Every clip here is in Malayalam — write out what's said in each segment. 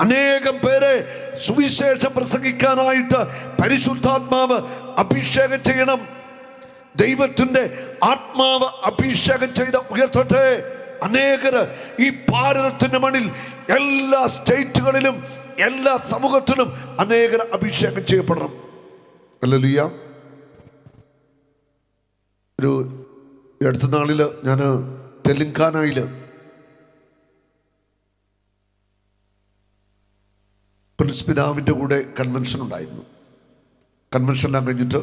അനേകം പേരെ സുവിശേഷം പ്രസംഗിക്കാനായിട്ട് പരിശുദ്ധാത്മാവ് അഭിഷേകം ചെയ്യണം. ദൈവത്തിൻ്റെ ആത്മാവ് അഭിഷേകം ചെയ്ത് ഉയർത്തട്ടെ. അനേകര് ഈ ഭാരതത്തിൻ്റെ മണ്ണിൽ എല്ലാ സ്റ്റേറ്റുകളിലും എല്ലാ സമൂഹത്തിലും അനേകർ അഭിഷേകം ചെയ്യപ്പെടണം. ഹല്ലേലൂയ. ഒരു അടുത്ത നാളിൽ ഞാൻ തെലങ്കാനയിൽ പ്രിൻസ് പിതാവിൻ്റെ കൂടെ കൺവെൻഷൻ ഉണ്ടായിരുന്നു. കൺവെൻഷനെല്ലാം കഴിഞ്ഞിട്ട്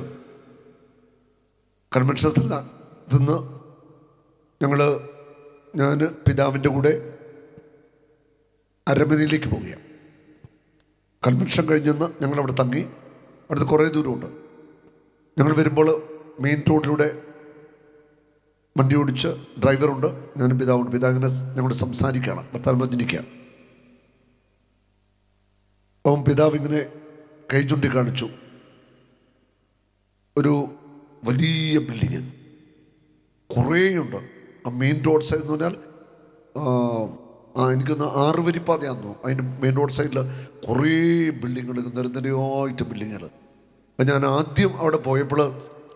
കൺവെൻഷൻ സ്ഥലത്ത് നിന്ന് ഞാൻ പിതാവിൻ്റെ കൂടെ അരമനയിലേക്ക് പോവുകയാണ്. കൺവെൻഷൻ കഴിഞ്ഞെന്ന് ഞങ്ങളവിടെ തങ്ങി. അവിടുത്തെ കുറേ ദൂരമുണ്ട്. ഞങ്ങൾ വരുമ്പോൾ മെയിൻ റോഡിലൂടെ വണ്ടി ഓടിച്ച് ഡ്രൈവറുണ്ട്, ഞാനും പിതാവുണ്ട്. പിതാവിനെ ഞങ്ങൾ സംസാരിക്കുകയാണ്, വർത്താനം പറഞ്ഞിരിക്കുകയാണ്. അപ്പം പിതാവ് ഇങ്ങനെ കൈ ചൂണ്ടിക്കാണിച്ചു. ഒരു വലിയ ബിൽഡിങ് കുറേയുണ്ട്. ആ മെയിൻ റോഡ് സൈഡ് എന്ന് പറഞ്ഞാൽ എനിക്കൊന്ന് 6 വരിപ്പാതയാണെന്നു. അതിൻ്റെ മെയിൻ റോഡ് സൈഡിൽ കുറേ ബിൽഡിങ്ങുകൾ, നിരനിരയായിട്ട് ബിൽഡിങ്ങുകൾ. അപ്പം ഞാൻ ആദ്യം അവിടെ പോയപ്പോൾ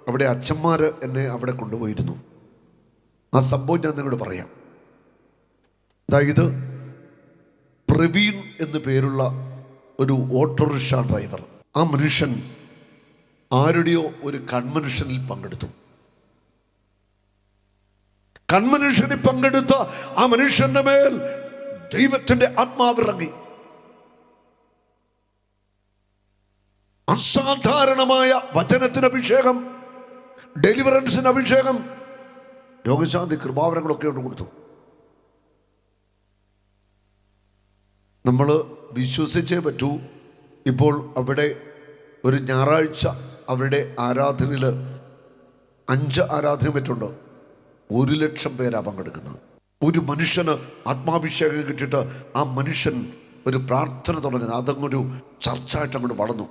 അവിടെ അച്ഛന്മാർ എന്നെ അവിടെ കൊണ്ടുപോയിരുന്നു. ആ സംഭവം ഞാൻ നിങ്ങളോട് പറയാം. അതായത് പ്രവീൺ എന്നു പേരുള്ള ഒരു ഓട്ടോറിക്ഷ ഡ്രൈവർ, ആ മനുഷ്യൻ ആരുടെയോ ഒരു കൺവെൻഷനിൽ പങ്കെടുത്തു. കൺവെൻഷനിൽ പങ്കെടുത്ത ആ മനുഷ്യന്റെ മേൽ ദൈവത്തിന്റെ ആത്മാവിറങ്ങി. അസാധാരണമായ വചനത്തിന് അഭിഷേകം, ഡെലിവറൻസിന് അഭിഷേകം, രോഗശാന്തി കൃപാവരങ്ങളൊക്കെ കൊണ്ട് കൊടുത്തു. നമ്മൾ വിശ്വസിച്ചേ പറ്റൂ. ഇപ്പോൾ അവിടെ ഒരു ഞായറാഴ്ച അവരുടെ ആരാധനയിൽ 5 ആരാധന പറ്റുണ്ട്. 1,00,000 പേരാണ് പങ്കെടുക്കുന്നത്. ഒരു മനുഷ്യന് ആത്മാഭിഷേകം കിട്ടിയിട്ട് ആ മനുഷ്യൻ ഒരു പ്രാർത്ഥന തുടങ്ങി. അതങ്ങൊരു ചർച്ചയായിട്ട് അങ്ങോട്ട് വളർന്നു.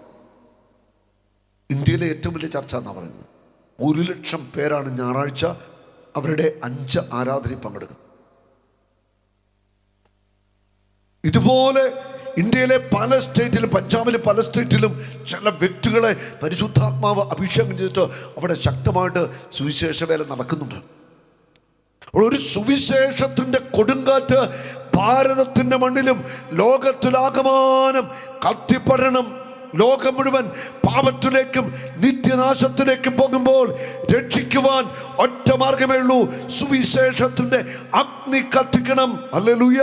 ഇന്ത്യയിലെ ഏറ്റവും വലിയ ചർച്ച എന്നാണ് പറയുന്നത്. 1,00,000 പേരാണ് ഞായറാഴ്ച അവരുടെ 5 ആരാധനയിൽ പങ്കെടുക്കുന്നത്. ഇതുപോലെ ഇന്ത്യയിലെ പല സ്റ്റേറ്റിലും, പഞ്ചാബിലെ പല സ്റ്റേറ്റിലും ചില വ്യക്തികളെ പരിശുദ്ധാത്മാവ് അഭിഷേകം ചെയ്തിട്ട് അവിടെ ശക്തമായിട്ട് സുവിശേഷ വേല നടക്കുന്നുണ്ട്. ഒരു സുവിശേഷത്തിൻ്റെ കൊടുങ്കാറ്റ് ഭാരതത്തിൻ്റെ മണ്ണിലും ലോകത്തിലാകമാനം കത്തിപ്പടരണം. ലോകം മുഴുവൻ പാപത്തിലേക്കും നിത്യനാശത്തിലേക്കും പോകുമ്പോൾ രക്ഷിക്കുവാൻ ഒറ്റ മാർഗമേ ഉള്ളൂ, സുവിശേഷത്തിൻ്റെ അഗ്നി കത്തിക്കണം. ഹല്ലേലൂയ.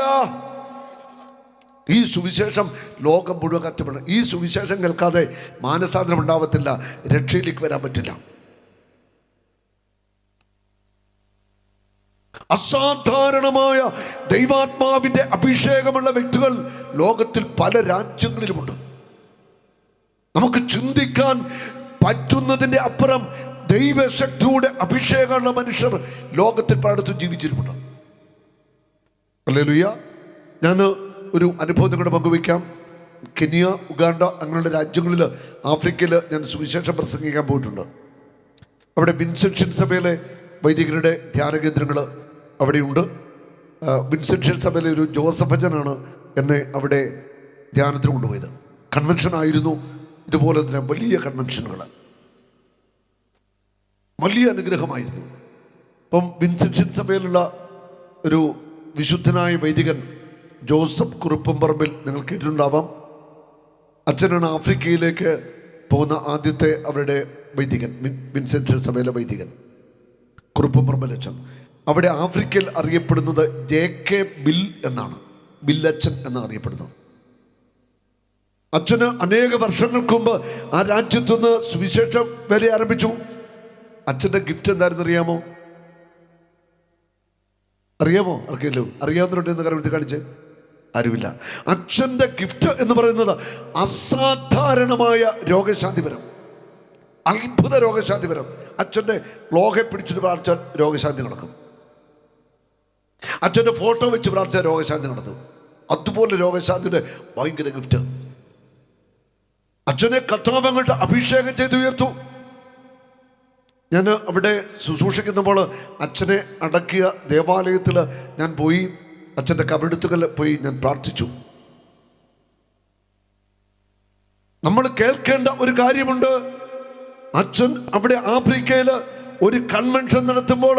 ഈ സുവിശേഷം ലോകം മുഴുവൻ കത്തിപ്പെടണം. ഈ സുവിശേഷം കേൾക്കാതെ മാനസാന്തരം ഉണ്ടാവത്തില്ല, രക്ഷയിലേക്ക് വരാൻ പറ്റില്ല. അസാധാരണമായ ദൈവാത്മാവിൻ്റെ അഭിഷേകമുള്ള വ്യക്തികൾ ലോകത്തിൽ പല രാജ്യങ്ങളിലുമുണ്ട്. നമുക്ക് ചിന്തിക്കാൻ പറ്റുന്നതിൻ്റെ അപ്പുറം ദൈവശക്തിയുടെ അഭിഷേകമുള്ള മനുഷ്യർ ലോകത്തിൽ പലയിടത്തും ജീവിച്ചിട്ടുമുണ്ട്. ഹല്ലേലൂയ. ഞാൻ ഒരു അനുഭവം കൂടെ പങ്കുവയ്ക്കാം. കെനിയ, ഉഗാണ്ട അങ്ങനെയുള്ള രാജ്യങ്ങളിൽ, ആഫ്രിക്കയിൽ ഞാൻ സുവിശേഷം പ്രസംഗിക്കാൻ പോയിട്ടുണ്ട്. അവിടെ വിൻസെൻഷ്യൻ സഭയിലെ വൈദികരുടെ ധ്യാന കേന്ദ്രങ്ങൾ അവിടെയുണ്ട്. വിൻസെൻഷ്യൻ സഭയിലെ ഒരു ജോസഫ് അച്ഛനാണ് എന്നെ അവിടെ ധ്യാനത്തിന് കൊണ്ടുപോയത്. കൺവെൻഷൻ ആയിരുന്നു. ഇതുപോലെ തന്നെ വലിയ കൺവെൻഷനുകൾ, വലിയ അനുഗ്രഹമായിരുന്നു. അപ്പം വിൻസെൻഷ്യൻ സഭയിലുള്ള ഒരു വിശുദ്ധനായ വൈദികൻ ജോസഫ് കുറുപ്പംപറമ്പിൽ, നിങ്ങൾ കേട്ടിട്ടുണ്ടാവാം. അച്ഛനാണ് ആഫ്രിക്കയിലേക്ക് പോകുന്ന ആദ്യത്തെ അവരുടെ വൈദികൻ, വിൻസെൻഷ്യൻ സഭയിലെ വൈദികൻ കുറുപ്പംപറമ്പിൽ അച്ഛൻ. അവിടെ ആഫ്രിക്കയിൽ അറിയപ്പെടുന്നത് JK ബിൽ എന്നാണ്, ബില്ലച്ഛൻ എന്നാണ് അറിയപ്പെടുന്നത്. അച്ഛന് അനേക വർഷങ്ങൾക്ക് മുമ്പ് ആ രാജ്യത്തുനിന്ന് സുവിശേഷം വേല ആരംഭിച്ചു. അച്ഛൻ്റെ ഗിഫ്റ്റ് എന്തായിരുന്നു അറിയാമോ? ആർക്കെങ്കിലും അറിയാവുന്നവരുണ്ടെന്ന് കരമെടുത്ത് കാണിച്ച്? ആരുമില്ല. അച്ഛൻ്റെ ഗിഫ്റ്റ് എന്ന് പറയുന്നത് അസാധാരണമായ രോഗശാന്തിപരം, അത്ഭുത രോഗശാന്തിപരം. അച്ഛൻ്റെ ലോകെ പിടിച്ചിട്ട് പ്രാർത്ഥിച്ചാൽ രോഗശാന്തി നടക്കും. അച്ഛൻ്റെ ഫോട്ടോ വെച്ച് പ്രാർത്ഥിച്ചാൽ രോഗശാന്തി നടത്തും. അതുപോലെ രോഗശാന്തിയുടെ ഭയങ്കര ഗിഫ്റ്റ്. അച്ഛനെ കർത്താവ് അങ്ങോട്ട് അഭിഷേകം ചെയ്ത് ഉയർത്തു. ഞാൻ അവിടെ ശുശ്രൂഷിക്കുമ്പോൾ അച്ഛനെ അടക്കിയ ദേവാലയത്തിൽ ഞാൻ പോയി അച്ഛൻ്റെ കബറിടത്തുകൾ പോയി ഞാൻ പ്രാർത്ഥിച്ചു. നമ്മൾ കേൾക്കേണ്ട ഒരു കാര്യമുണ്ട്. അച്ഛൻ അവിടെ ആഫ്രിക്കയിൽ ഒരു കൺവെൻഷൻ നടത്തുമ്പോൾ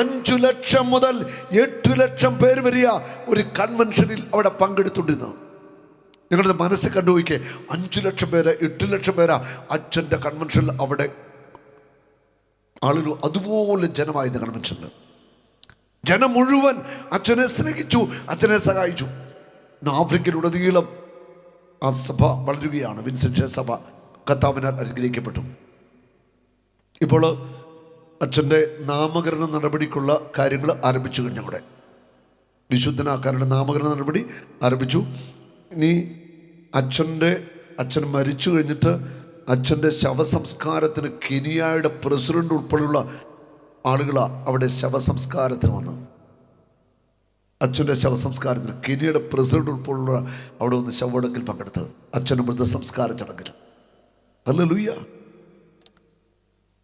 5 ലക്ഷം മുതൽ 8 ലക്ഷം പേര് വരിക ഒരു കൺവെൻഷനിൽ അവിടെ പങ്കെടുത്തുകൊണ്ടിരുന്നു. നിങ്ങളുടെ മനസ്സ് കണ്ടുപോയിക്കേ, 5 ലക്ഷം പേര് 8 ലക്ഷം പേരാ അച്ഛൻ്റെ കൺവെൻഷനിൽ അവിടെ ആളുകൾ അതുപോലെ ജനമായിരുന്നു. കൺവെൻഷനിൽ ജനം മുഴുവൻ അച്ഛനെ സ്നേഹിച്ചു, അച്ഛനെ സഹായിച്ചു. ഇന്ന് ആഫ്രിക്കയിലുടനീളം ആ സഭ വളരുകയാണ്. വിൻസെന്റ് സഭ കർത്താവിനാൽ അനുഗ്രഹിക്കപ്പെട്ടു. ഇപ്പോൾ അച്ഛൻ്റെ നാമകരണ നടപടിക്കുള്ള കാര്യങ്ങൾ ആരംഭിച്ചു കഴിഞ്ഞു. അവിടെ വിശുദ്ധനാക്കാനുള്ള നാമകരണ നടപടി ആരംഭിച്ചു. ഇനി അച്ഛൻ മരിച്ചു കഴിഞ്ഞിട്ട് അച്ഛൻ്റെ ശവസംസ്കാരത്തിന് കെനിയയുടെ പ്രസിഡന്റ് ഉൾപ്പെടെയുള്ള ആളുകളാണ് അവിടെ ശവസംസ്കാരത്തിന് വന്ന്. അച്ഛൻ്റെ ശവസംസ്കാരത്തിന് കെനിയയുടെ പ്രസിഡന്റ് ഉൾപ്പെടെയുള്ള അവിടെ വന്ന് ശവടക്കിൽ പങ്കെടുത്തത് അച്ഛൻ്റെ മൃതസംസ്കാര ചടങ്ങിൽ. ഹല്ലേലൂയ.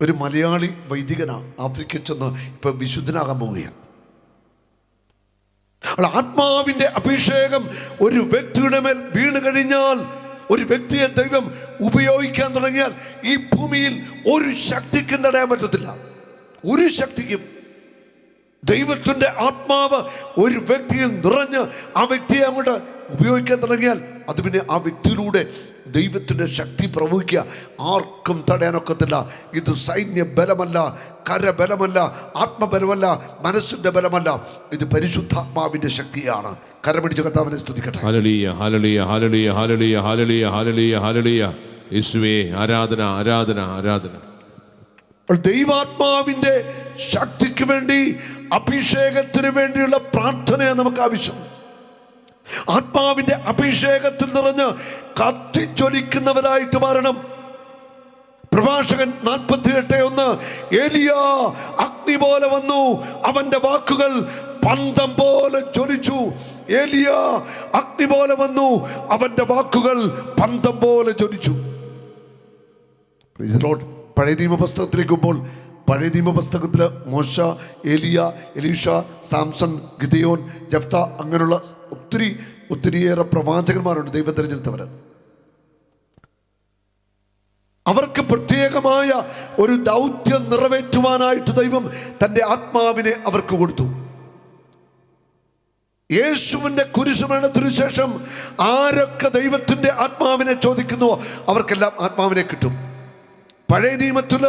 ഒരു മലയാളി വൈദികനാണ് ആഫ്രിക്കയിൽ ചെന്ന് ഇപ്പം വിശുദ്ധനാകാൻ പോവുകയാണ്. ആത്മാവിൻ്റെ അഭിഷേകം ഒരു വ്യക്തിയുടെ മേൽ വീണ് കഴിഞ്ഞാൽ, ഒരു വ്യക്തിയെ ദൈവം ഉപയോഗിക്കാൻ തുടങ്ങിയാൽ ഈ ഭൂമിയിൽ ഒരു ശക്തിക്കും തടയാൻ പറ്റത്തില്ല. ഒരു ശക്തിക്കും. ദൈവത്തിൻ്റെ ആത്മാവ് ഒരു വ്യക്തിയിൽ നിറഞ്ഞ് ആ വ്യക്തിയെ അങ്ങോട്ട് ഉപയോഗിക്കാൻ തുടങ്ങിയാൽ അത് പിന്നെ ആ വ്യക്തിയിലൂടെ ദൈവത്തിൻ്റെ ശക്തി പ്രവഹിക്കുക. ആർക്കും തടയാനൊക്കത്തില്ല. ഇത് സൈന്യ ബലമല്ല, കരബലമല്ല, ആത്മബലമല്ല, മനസ്സിൻ്റെ ബലമല്ല. ഇത് പരിശുദ്ധാത്മാവിൻ്റെ ശക്തിയാണ്. കരമടിച്ച് കർത്താവിനെ സ്തുതിക്കട്ടെ. Hallelujah, hallelujah, hallelujah, hallelujah, hallelujah, hallelujah, hallelujah. യേശുവേ ആരാധന, ആരാധന, ആരാധന. ദൈവാത്മാവിൻ്റെ ശക്തിക്ക് വേണ്ടി, അഭിഷേകത്തിന് വേണ്ടിയുള്ള പ്രാർത്ഥനയാണ് നമുക്ക് ആവശ്യം. ആത്മാവിൻ്റെ അഭിഷേകത്തിൽ നിറഞ്ഞ് കത്തിജ്വലിക്കുന്നവരായിട്ട് മാറണം. പ്രഭാഷകൻ 48:1 ഏലിയ അഗ്നി പോലെ വന്നു, അവന്റെ വാക്കുകൾ പന്തം പോലെ ജ്വലിച്ചു. ഏലിയ അഗ്നി പോലെ വന്നു, അവന്റെ വാക്കുകൾ പന്തം പോലെ ജ്വലിച്ചു. Praise the Lord. പഴയ നിയമപുസ്തകത്തിലേക്ക് പോകുമ്പോൾ പഴയ നിയമപുസ്തകത്തിൽ മോശ, ഏലിയ, എലീഷ, സാംസൺ, ഗിദെയോൻ, ജഫ്ത, അങ്ങനെയുള്ള ഒത്തിരിയേറെ പ്രവാചകന്മാരുണ്ട് ദൈവം തിരഞ്ഞെടുത്തവർ. അവർക്ക് പ്രത്യേകമായ ഒരു ദൗത്യം നിറവേറ്റുവാനായിട്ട് ദൈവം തൻ്റെ ആത്മാവിനെ അവർക്ക് കൊടുത്തു. യേശുവിൻ്റെ കുരിശുമരണത്തിനു ശേഷം ആരൊക്കെ ദൈവത്തിൻ്റെ ആത്മാവിനെ ചോദിക്കുന്നുവോ അവർക്കെല്ലാം ആത്മാവിനെ കിട്ടും. പഴയ നിയമത്തിൽ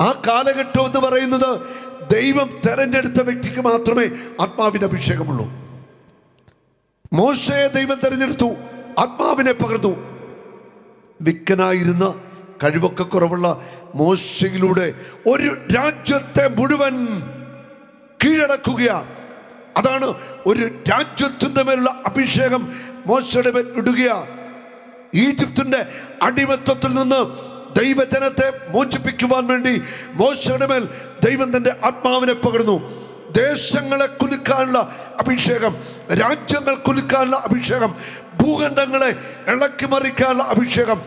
ആ കാലഘട്ടം എന്ന് പറയുന്നത് ദൈവം തെരഞ്ഞെടുത്ത വ്യക്തിക്ക് മാത്രമേ ആത്മാവിൻ്റെ അഭിഷേകമുള്ളൂ. മോശയെ ദൈവം തെരഞ്ഞെടുത്തു, ആത്മാവിനെ പകർന്നു. വിക്കനായിരുന്ന, കഴിവൊക്കെ കുറവുള്ള മോശയിലൂടെ ഒരു രാജ്യത്തെ മുഴുവൻ കീഴടക്കുകയാണ്. അതാണ് ഒരു രാജ്യത്തിൻ്റെ മേലുള്ള അഭിഷേകം മോശയുടെ മേൽ ഇടുകയാണ്. ഈജിപ്തിൻ്റെ അടിമത്തത്തിൽ നിന്ന് ദൈവജനത്തെ മോചിപ്പിക്കുവാൻ വേണ്ടി മോശയുടെ മേൽ ദൈവം തൻ്റെ ആത്മാവിനെ പകർന്നു. ദേശങ്ങളെ കുലുക്കാനുള്ള അഭിഷേകം, രാജ്യങ്ങൾ കുലുക്കാനുള്ള അഭിഷേകം, ഭൂഖണ്ഡങ്ങളെ ഇളക്കി മറിക്കാനുള്ള അഭിഷേകം.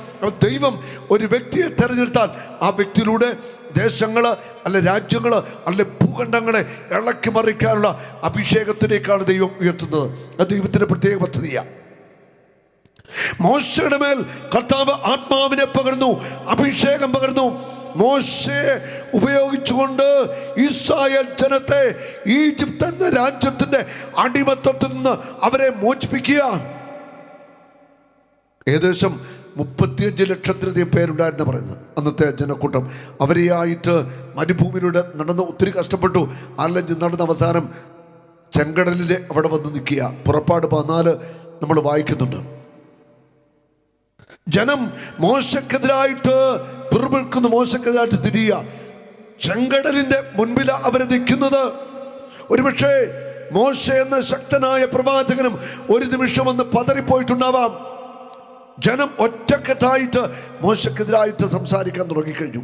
ദൈവം ഒരു വ്യക്തിയെ തെരഞ്ഞെടുത്താൽ ആ വ്യക്തിയിലൂടെ ദേശങ്ങൾ അല്ലെ രാജ്യങ്ങൾ അല്ലെ ഭൂഖണ്ഡങ്ങളെ ഇളക്കി മറിക്കാനുള്ള അഭിഷേകത്തിലേക്കാണ് ദൈവം ഉയർത്തുന്നത്. അത് ദൈവത്തിൻ്റെ പ്രത്യേക പദ്ധതിയാണ്. മോശയുടെ മേൽ കർത്താവ് ആത്മാവിനെ പകർന്നു, അഭിഷേകം പകർന്നു. മോശയെ ഉപയോഗിച്ചുകൊണ്ട് ഇസ്രായേൽ ജനത്തെ ഈജിപ്ത് എന്ന രാജ്യത്തിന്റെ അടിമത്തത്തിൽ നിന്ന് അവരെ മോചിപ്പിക്കുക. ഏകദേശം 35 ലക്ഷത്തിലധികം പേരുണ്ടായിരുന്നു പറയുന്നത് അന്നത്തെ ജനക്കൂട്ടം. അവരെയായിട്ട് മരുഭൂമിയിലൂടെ നടന്ന് ഒത്തിരി കഷ്ടപ്പെട്ടു. ആലഞ്ച് നടന്ന അവസാനം ചെങ്കടലിലെ അവിടെ വന്ന് നിൽക്കുക. പുറപ്പാട് 14 നമ്മൾ വായിക്കുന്നുണ്ട്. ജനം മോശക്കെതിരായിട്ട് പിറുപിറുക്കുന്നു, മോശക്കെതിരായിട്ട് തിരിയുക. ചെങ്കടലിന്റെ മുൻപിൽ അവരെ നിൽക്കുന്നത്. ഒരുപക്ഷെ മോശ എന്ന ശക്തനായ പ്രവാചകനും ഒരു നിമിഷം ഒന്ന് പതറിപ്പോയിട്ടുണ്ടാവാം. ജനം ഒറ്റക്കെട്ടായിട്ട് മോശക്കെതിരായിട്ട് സംസാരിക്കാൻ തുടങ്ങിക്കഴിഞ്ഞു.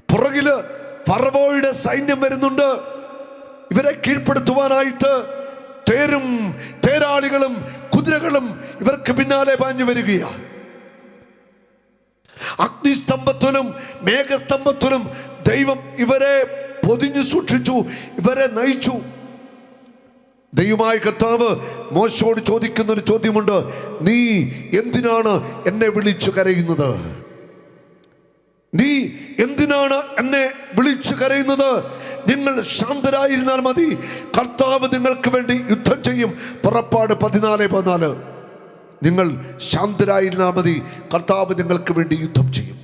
പുറകില് ഫറവോയുടെ സൈന്യം വരുന്നുണ്ട്. ഇവരെ കീഴ്പ്പെടുത്തുവാനായിട്ട് തേരും തേരാളികളും കുതിരകളും ഇവർക്ക് പിന്നാലെ പാഞ്ഞു വരികയാണ്. അഗ്നിസ്തംഭത്തിലും മേഘസ്തംഭത്തിലും ദൈവം ഇവരെ പൊതിഞ്ഞു സൂക്ഷിച്ചു, ഇവരെ നയിച്ചു. ദൈവമായ കർത്താവ് മോശയോട് ചോദിക്കുന്നൊരു ചോദ്യമുണ്ട്. നീ എന്തിനാണ് എന്നെ വിളിച്ചു കരയുന്നത്? നീ എന്തിനാണ് എന്നെ വിളിച്ചു കരയുന്നത്? നിങ്ങൾ ശാന്തരായിരുന്നാൽ മതി, കർത്താവ് നിങ്ങൾക്ക് വേണ്ടി യുദ്ധം ചെയ്യും. പുറപ്പാട് 14:14. നിങ്ങൾ ശാന്തരായിരുന്നാൽ മതി, കർത്താവ് നിങ്ങൾക്ക് വേണ്ടി യുദ്ധം ചെയ്യും.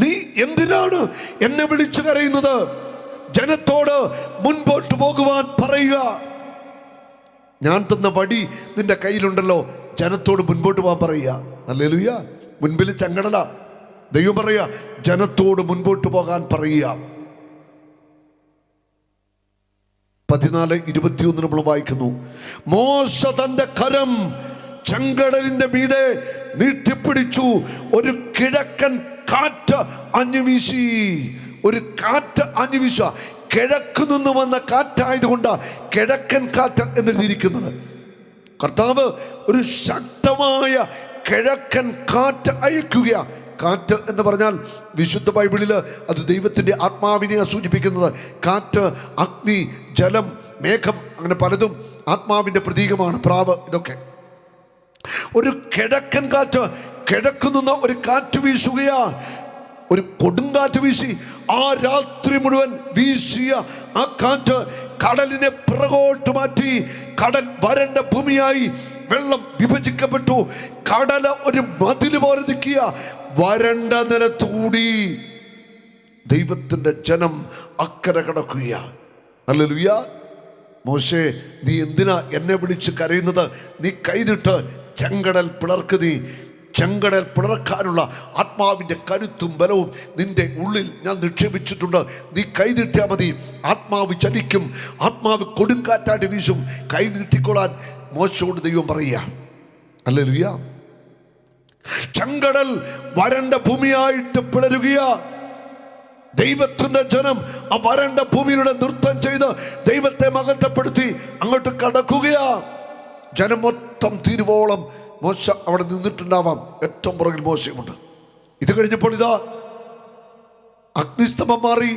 നീ എന്തിനാണ് എന്നെ വിളിച്ചു കരയുന്നത്? ജനത്തോട് മുൻപോട്ട് പോകുവാൻ പറയുക. ഞാൻ തന്ന വടി നിന്റെ കയ്യിലുണ്ടല്ലോ, ജനത്തോട് മുൻപോട്ട് പോകാൻ പറയുക. ഹല്ലേലൂയ. മുൻപിൽ ചങ്ങടല. ദൈവം പറയുക, ജനത്തോട് മുൻപോട്ട് പോകാൻ പറയുക. 14:21 നമ്മൾ വായിക്കുന്നു, മോശ തന്റെ കരം ചെങ്കടലിന്റെ മീതെ നീട്ടിപ്പിടിച്ചു, ഒരു കിഴക്കൻ കാറ്റ് അഞ്ഞുവീശി. ഒരു കാറ്റ് അഞ്ഞുവീശ. കിഴക്ക് നിന്ന് വന്ന കാറ്റായതുകൊണ്ട് കിഴക്കൻ കാറ്റ് എന്നെഴുതിയിരിക്കുന്നത്. കർത്താവ് ഒരു ശക്തമായ കിഴക്കൻ കാറ്റ് അയക്കുക. കാറ്റ് എന്ന് പറഞ്ഞാൽ വിശുദ്ധ ബൈബിളിൽ അത് ദൈവത്തിൻ്റെ ആത്മാവിനെയാണ് സൂചിപ്പിക്കുന്നത്. കാറ്റ്, അഗ്നി, ജലം, മേഘം, അങ്ങനെ പലതും ആത്മാവിൻ്റെ പ്രതീകമാണ്. പ്രാവ്, ഇതൊക്കെ. ഒരു കിഴക്കൻ കാറ്റ്, കിഴക്ക് നിന്ന് ഒരു കാറ്റ് വീശുകയാ. ഒരു കൊടുങ്കാറ്റ് വീശി. ആ രാത്രി മുഴുവൻ വീശിയ ആ കാറ്റ് കടലിനെ പിറകോട്ട് മാറ്റി. കടൽ വരണ്ട ഭൂമിയായി. വെള്ളം വിഭജിക്കപ്പെട്ടു. കടല ഒരു മതിൽ പോലെ നിൽക്കുക. വരണ്ട നിലത്തൂടി ദൈവത്തിൻ്റെ ജനം അക്കരെ കടക്കുക. ഹല്ലേലൂയ. മോശേ, നീ എന്തിനാ എന്നെ വിളിച്ച് കരയുന്നത്? നീ കൈനിട്ട് ചെങ്കടൽ പിളർക്ക്. നീ ചെങ്കടൽ പിളർക്കാനുള്ള ആത്മാവിൻ്റെ കരുത്തും ബലവും നിന്റെ ഉള്ളിൽ ഞാൻ നിക്ഷേപിച്ചിട്ടുണ്ട്. നീ കൈനീട്ടിയാൽ മതി, ആത്മാവ് ചലിക്കും. ആത്മാവ് കൊടുങ്കാറ്റായിട്ട് വീശും. കൈ നീട്ടിക്കൊള്ളാൻ മോശയോട് ദൈവം പറയുക. ഹല്ലേലൂയ. ചെങ്കടൽ വരണ്ട ഭൂമിയായിട്ട് പിളരുകയാ. ദൈവത്തിന്റെ ജനം ആ വരണ്ട ഭൂമിയിലൂടെ നൃത്തം ചെയ്ത് ദൈവത്തെ മഹത്വപ്പെടുത്തി അങ്ങോട്ട് കടക്കുകയാ. ജനം മൊത്തം തീരുവോളം മോശ അവിടെ നിന്നിട്ടുണ്ടാവാം. ഏറ്റവും പുറകിൽ മോശയുമുണ്ട്. ഇത് കഴിഞ്ഞപ്പോൾ ഇതാ അഗ്നിസ്തംഭം മാറി.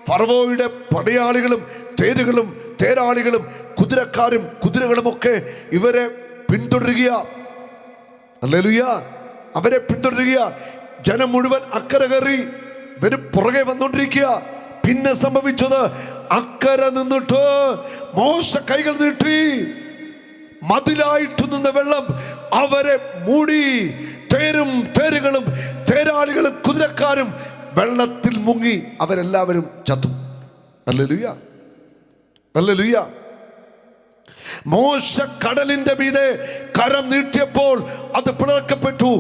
ഫറവോയുടെ പടയാളികളും തേരുകളും തേരാളികളും കുതിരക്കാരും കുതിരകളുമൊക്കെ ഇവരെ പിന്തുടരുക. ഹല്ലേലൂയ. അവരെ പിന്തുടരുക. ജനം മുഴുവൻ അക്കരെ കയറി ഇവര് പുറകെ വന്നോണ്ടിരിക്കുക. പിന്നെ സംഭവിച്ചത്, അക്കരെ നിന്നിട്ട് മോശ കൈകൾ നീട്ടി. മതിലായിട്ട് നിന്ന വെള്ളം അവരെ മൂടി. തേരും തേരുകളും തേരാളികളും കുതിരക്കാരും വെള്ളത്തിൽ മുങ്ങി. അവരെല്ലാവരും ചത്തു. ഹല്ലേലൂയ. ഹല്ലേലൂയ. മോശ കടലിന്റെ മീതെ കരം നീട്ടിയപ്പോൾ അത് പിളർക്കപ്പെട്ടു.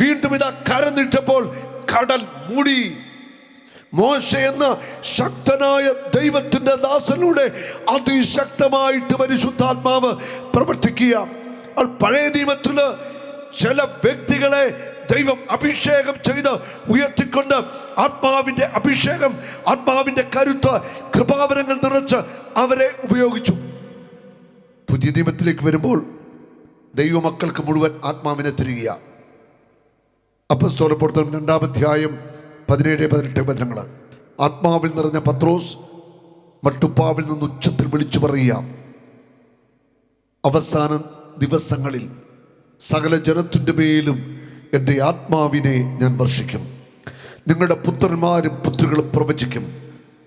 വീണ്ടും ഇതാ കരം നീട്ടിയപ്പോൾ കടൽ മൂടി. മോശ എന്ന ശക്തനായ ദൈവത്തിന്റെ ദാസനിലൂടെ അതിശക്തമായിട്ട് പരിശുദ്ധാത്മാവ് പ്രവർത്തിക്കുക. പഴയ നിയമത്തില് ചില വ്യക്തികളെ ദൈവം അഭിഷേകം ചെയ്ത് ഉയർത്തിക്കൊണ്ട് ആത്മാവിന്റെ അഭിഷേകം, ആത്മാവിന്റെ കരുത്ത്, കൃപാവരങ്ങൾ നിറച്ച് അവരെ ഉപയോഗിച്ചു. പുതിയ നിയമത്തിലേക്ക് വരുമ്പോൾ ദൈവമക്കൾക്ക് മുഴുവൻ ആത്മാവിനെ തരിക. അപ്പോസ്തല പ്രവർത്തനം 2-ാം അധ്യായം 17-18 വചനങ്ങൾ. ആത്മാവിൽ നിറഞ്ഞ പത്രോസ് മട്ടുപ്പാവിൽ നിന്ന് ഉച്ചത്തിൽ വിളിച്ചു പറയുക, അവസാന ദിവസങ്ങളിൽ സകല ജനത്തിൻ്റെ മേലും എൻ്റെ ആത്മാവിനെ ഞാൻ വർഷിക്കും. നിങ്ങളുടെ പുത്രന്മാരും പുത്രികളും പ്രവചിക്കും.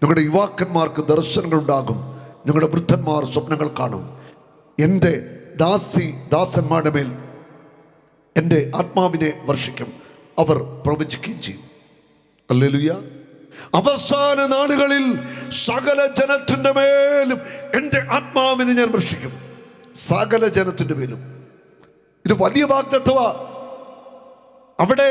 നിങ്ങളുടെ യുവാക്കന്മാർക്ക് ദർശനങ്ങളുണ്ടാകും. നിങ്ങളുടെ വൃദ്ധന്മാർ സ്വപ്നങ്ങൾ കാണും. എൻ്റെ ദാസന്മാരുടെ മേൽ എൻ്റെ ആത്മാവിനെ വർഷിക്കും. അവർ പ്രവചിക്കുകയും ചെയ്യും. ഹല്ലേലൂയ. അവസാന നാളുകളിൽ സകല ജനത്തിൻ്റെ മേലും എൻ്റെ ആത്മാവിനെ ഞാൻ വർഷിക്കും. സകല ജനത്തിൻ്റെ മേലും. ഇത് വലിയ വാഗ്ദത്തമാ. അവിടെ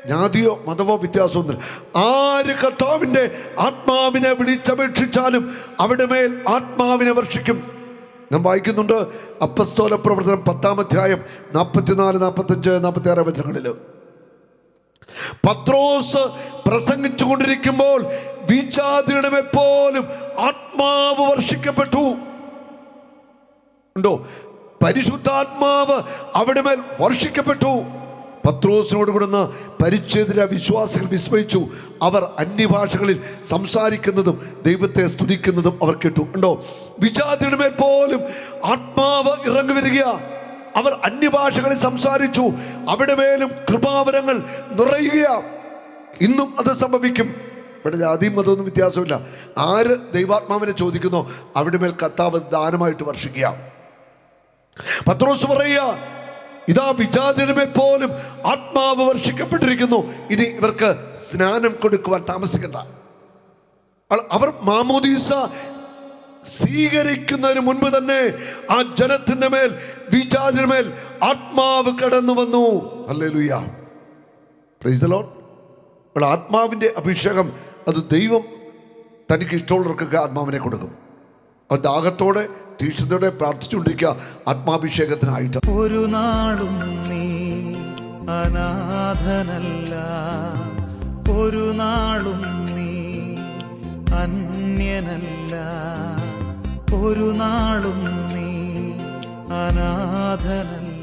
ജാതിയോ മതമോ വ്യത്യാസമൊന്നുമില്ല. ആര് കർത്താവിൻ്റെ ആത്മാവിനെ വിളിച്ചപേക്ഷിച്ചാലും അവിടെ മേൽ ആത്മാവിനെ വർഷിക്കും. ഞാൻ വായിക്കുന്നുണ്ട് അപ്പസ്തോല പ്രവർത്തനം 10-ാം അധ്യായം 44, 45, 46 വചനങ്ങളിൽ. പത്രോസ് പ്രസംഗിച്ചു കൊണ്ടിരിക്കുമ്പോൾ വിജാതിയുടെ മേൽ ആത്മാവ് വർഷിക്കപ്പെട്ടു. ഉണ്ടോ? പരിശുദ്ധാത്മാവ് അവിടെ മേൽ വർഷിക്കപ്പെട്ടു. പത്രോസിനോട് കൂടുന്ന പരിച്ഛേദന വിശ്വാസികൾ വിസ്മയിച്ചു. അവർ അന്യഭാഷകളിൽ സംസാരിക്കുന്നതും ദൈവത്തെ സ്തുതിക്കുന്നതും അവർ കേട്ടു. ഉണ്ടോ? വിജാതിയുടെ മേൽ പോലും ആത്മാവ് ഇറങ്ങി വരിക. അവർ അന്യഭാഷകളിൽ സംസാരിച്ചു, അവിടെ മേലും കൃപാവരങ്ങൾ നിറയുക. ഇന്നും അത് സംഭവിക്കും. ഇവിടെ ജാതിയും മതമൊന്നും വ്യത്യാസമില്ല. ആര് ദൈവാത്മാവിനെ ചോദിക്കുന്നോ അവിടെ മേൽ കർത്താവ് ദാനമായിട്ട് വർഷിക്കുക. പത്രോസ് പറയുക, ഇതാ വിജാതിയുടെ മേൽ പോലും ആത്മാവ് വർഷിക്കപ്പെട്ടിരിക്കുന്നു, ഇനി ഇവർക്ക് സ്നാനം കൊടുക്കുവാൻ താമസിക്കണ്ട. അവർ മാമോദീസ സ്വീകരിക്കുന്നതിന് മുൻപ് തന്നെ ആ ജനത്തിന്റെ മേൽ, വിജാതിയുടെ മേൽ ആത്മാവ് കടന്നു വന്നു. Hallelujah, praise the Lord. ആത്മാവിൻ്റെ അഭിഷേകം അത് ദൈവം തനിക്ക് ഇഷ്ടമുള്ളവർക്കൊക്കെ ആത്മാവിനെ കൊടുക്കും. അത് ദാഹത്തോടെ തീക്ഷ്ണതയോടെ പ്രാർത്ഥിച്ചുകൊണ്ടിരിക്കുക ആത്മാഭിഷേകത്തിനായിട്ട്. ഒരു നാളും നീ അനാഥനല്ല, ഒരു നാളും നീ അന്യനല്ല, ഒരു നാളും നീ അനാഥനല്ല.